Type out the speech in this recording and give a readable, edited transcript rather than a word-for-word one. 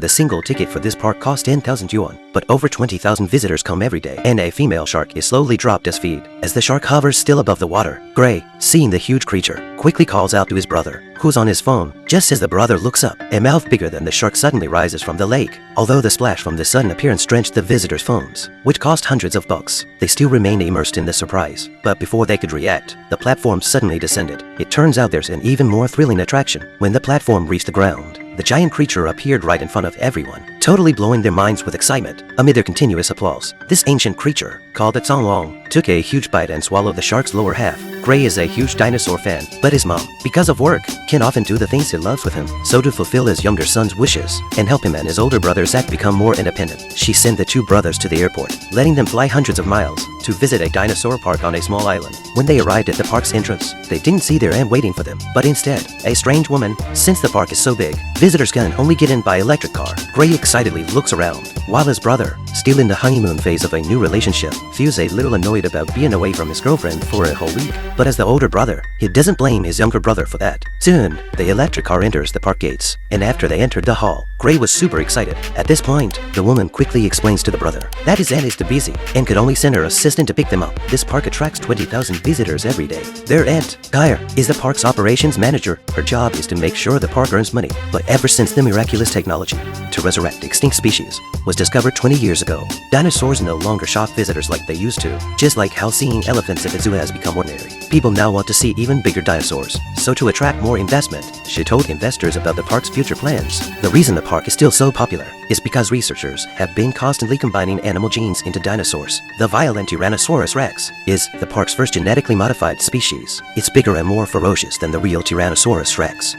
The single ticket for this park costs 10,000 yuan, but over 20,000 visitors come every day, and a female shark is slowly dropped as feed. As the shark hovers still above the water, Gray, seeing the huge creature, quickly calls out to his brother, who's on his phone. Just as the brother looks up, a mouth bigger than the shark suddenly rises from the lake. Although the splash from the sudden appearance drenched the visitors' phones, which cost hundreds of bucks, they still remained immersed in the surprise. But before they could react, the platform suddenly descended. It turns out there's an even more thrilling attraction. When the platform reached the ground, the giant creature appeared right in front of everyone, totally blowing their minds with excitement. Amid their continuous applause, this ancient creature, called the Zonglong, took a huge bite and swallowed the shark's lower half. Gray is a huge dinosaur fan, but his mom, because of work, can't often do the things he loves with him. So to fulfill his younger son's wishes and help him and his older brother Zach become more independent, she sent the two brothers to the airport, letting them fly hundreds of miles to visit a dinosaur park on a small island. When they arrived at the park's entrance, they didn't see their aunt waiting for them, but instead, a strange woman. Since the park is so big, visitors can only get in by electric car. Gray excitedly looks around, while his brother, still in the honeymoon phase of a new relationship, feels a little annoyed about being away from his girlfriend for a whole week. But as the older brother, he doesn't blame his younger brother for that. Soon, the electric car enters the park gates, and after they entered the hall, Gray was super excited. At this point, the woman quickly explains to the brother that his aunt is too busy and could only send her assistant to pick them up. This park attracts 20,000 visitors every day. Their aunt, Gaia, is the park's operations manager. Her job is to make sure the park earns money. But ever since the miraculous technology to resurrect extinct species was discovered 20 years ago, dinosaurs no longer shock visitors like they used to. Just like how seeing elephants at a zoo has become ordinary, people now want to see even bigger dinosaurs. So to attract more investment, she told investors about the park's future plans. The reason the park is still so popular is because researchers have been constantly combining animal genes into dinosaurs. The violent Tyrannosaurus rex is the park's first genetically modified species. It's bigger and more ferocious than the real Tyrannosaurus rex.